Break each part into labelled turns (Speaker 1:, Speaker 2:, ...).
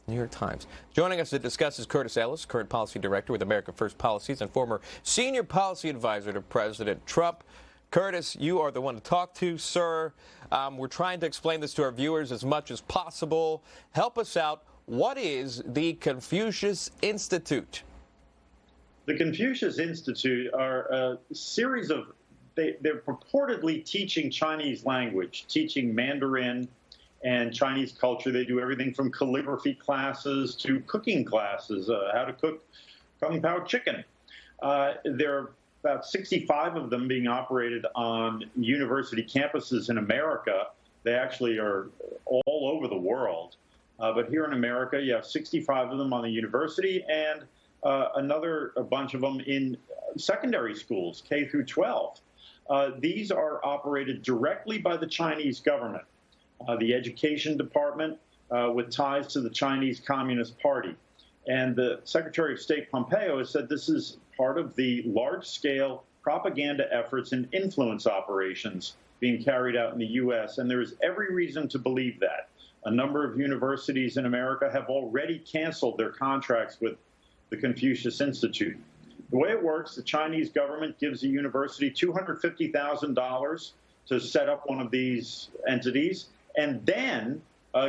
Speaker 1: New York Times. Joining us to discuss is Curtis Ellis, current policy director with America First Policies and former senior policy advisor to President Trump. Curtis, you are the one to talk to, sir. We're trying to explain this to our viewers as much as possible. Help us out. What is the Confucius Institute?
Speaker 2: The Confucius Institute are a series of, they're purportedly teaching Chinese language, teaching Mandarin and Chinese culture. They do everything from calligraphy classes to cooking classes, how to cook Kung Pao chicken. There are about 65 of them being operated on university campuses in America. They actually are all over the world. But here in America, you have 65 of them on the university and a bunch of them in secondary schools, K through 12. These are operated directly by the Chinese government. The Education Department with ties to the Chinese Communist Party. And the Secretary of State Pompeo has said this is part of the large-scale propaganda efforts and influence operations being carried out in the U.S., and there is every reason to believe that. A number of universities in America have already canceled their contracts with the Confucius Institute. The way it works, the Chinese government gives a university $250,000 to set up one of these entities, and then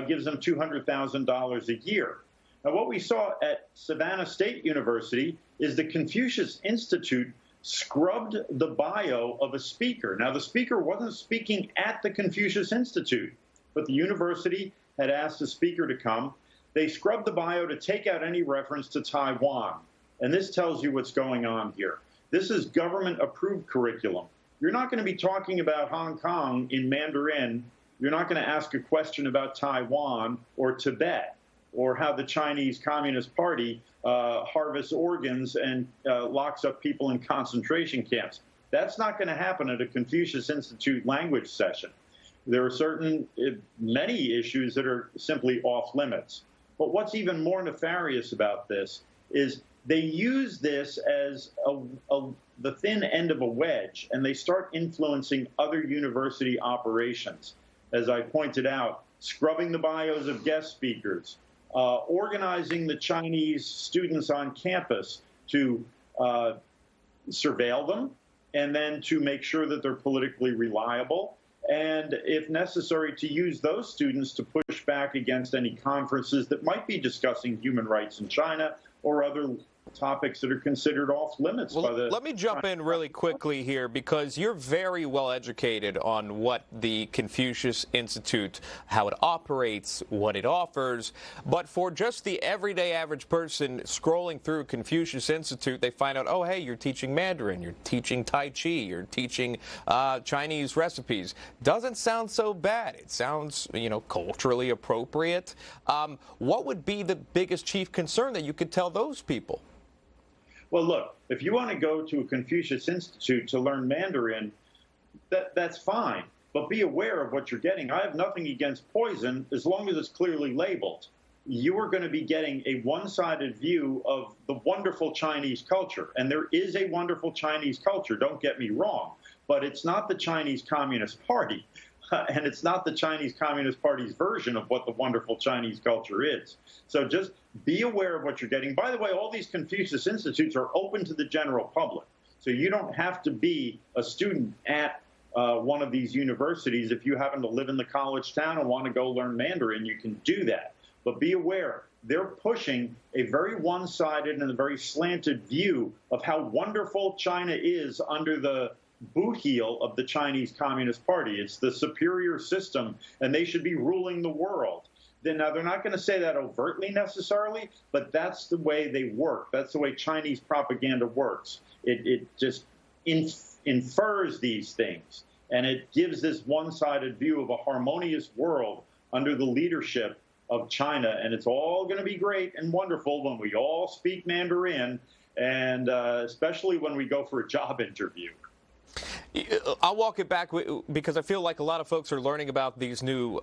Speaker 2: gives them $200,000 a year. Now, what we saw at Savannah State University is the Confucius Institute scrubbed the bio of a speaker. Now, the speaker wasn't speaking at the Confucius Institute, but the university had asked the speaker to come. They scrubbed the bio to take out any reference to Taiwan. And this tells you what's going on here. This is government-approved curriculum. You're not going to be talking about Hong Kong in Mandarin. You're not going to ask a question about Taiwan or Tibet or how the Chinese Communist Party harvests organs and locks up people in concentration camps. That's not going to happen at a Confucius Institute language session. There are many issues that are simply off limits. But what's even more nefarious about this is they use this as the thin end of a wedge, and they start influencing other university operations. As I pointed out, scrubbing the bios of guest speakers, organizing the Chinese students on campus to surveil them, and then to make sure that they're politically reliable, and if necessary, to use those students to push back against any conferences that might be discussing human rights in China or other topics that are considered off limits by the...
Speaker 1: Let me jump in really quickly here, because you're very well educated on what the Confucius Institute, how it operates, what it offers. But for just the everyday average person scrolling through Confucius Institute, they find out, oh, hey, you're teaching Mandarin, you're teaching Tai Chi, you're teaching Chinese recipes. Doesn't sound so bad. It sounds, culturally appropriate. What would be the biggest chief concern that you could tell those people?
Speaker 2: Well, look, if you want to go to a Confucius Institute to learn Mandarin, that's fine. But be aware of what you're getting. I have nothing against poison as long as it's clearly labeled. You are going to be getting a one-sided view of the wonderful Chinese culture. And there is a wonderful Chinese culture, don't get me wrong. But it's not the Chinese Communist Party. And it's not the Chinese Communist Party's version of what the wonderful Chinese culture is. So just be aware of what you're getting. By the way, all these Confucius Institutes are open to the general public. So you don't have to be a student at one of these universities. If you happen to live in the college town and want to go learn Mandarin, you can do that. But be aware, they're pushing a very one-sided and a very slanted view of how wonderful China is under the boot heel of the Chinese Communist Party. It's the superior system, and they should be ruling the world. Now, they're not going to say that overtly necessarily, but that's the way they work. That's the way Chinese propaganda works. It just infers these things, and it gives this one-sided view of a harmonious world under the leadership of China. And it's all going to be great and wonderful when we all speak Mandarin, and especially when we go for a job interview.
Speaker 1: I'll walk it back because I feel like a lot of folks are learning about these new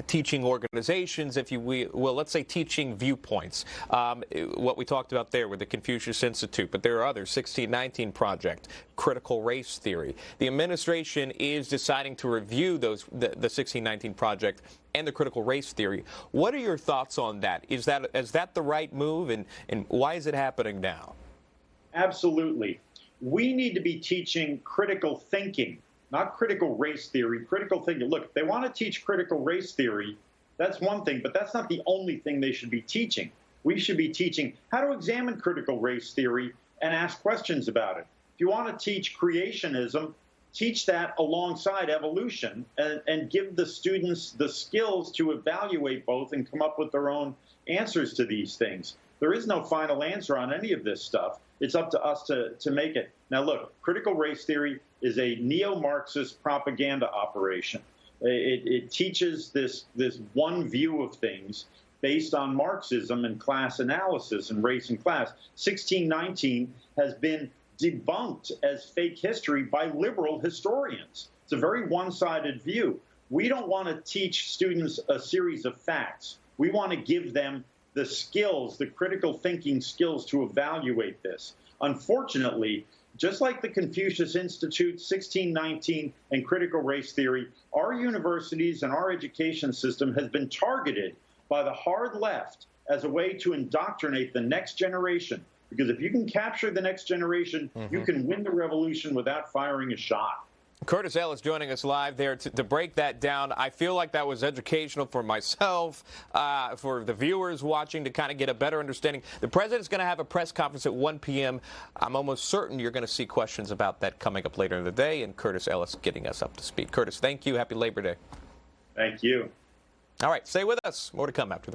Speaker 1: teaching organizations, if you will, let's say teaching viewpoints, what we talked about there with the Confucius Institute, but there are others, 1619 Project, critical race theory. The administration is deciding to review the 1619 Project and the critical race theory. What are your thoughts on that? Is that the right move, and why is it happening now?
Speaker 2: Absolutely. We need to be teaching critical thinking, not critical race theory, critical thinking. Look, if they want to teach critical race theory, that's one thing, but that's not the only thing they should be teaching. We should be teaching how to examine critical race theory and ask questions about it. If you want to teach creationism, teach that alongside evolution and give the students the skills to evaluate both and come up with their own answers to these things. There is no final answer on any of this stuff. It's up to us to make it. Now, look, critical race theory is a neo-Marxist propaganda operation. It teaches this one view of things based on Marxism and class analysis and race and class. 1619 has been debunked as fake history by liberal historians. It's a very one-sided view. We don't want to teach students a series of facts. We want to give them the skills, the critical thinking skills to evaluate this. Unfortunately, just like the Confucius Institute, 1619, and critical race theory, our universities and our education system has been targeted by the hard left as a way to indoctrinate the next generation. Because if you can capture the next generation, you can win the revolution without firing a shot.
Speaker 1: Curtis Ellis joining us live there to break that down. I feel like that was educational for myself, for the viewers watching, to kind of get a better understanding. The president's going to have a press conference at 1 p.m. I'm almost certain you're going to see questions about that coming up later in the day, and Curtis Ellis getting us up to speed. Curtis, thank you. Happy Labor Day.
Speaker 2: Thank you.
Speaker 1: All right, stay with us. More to come after the break.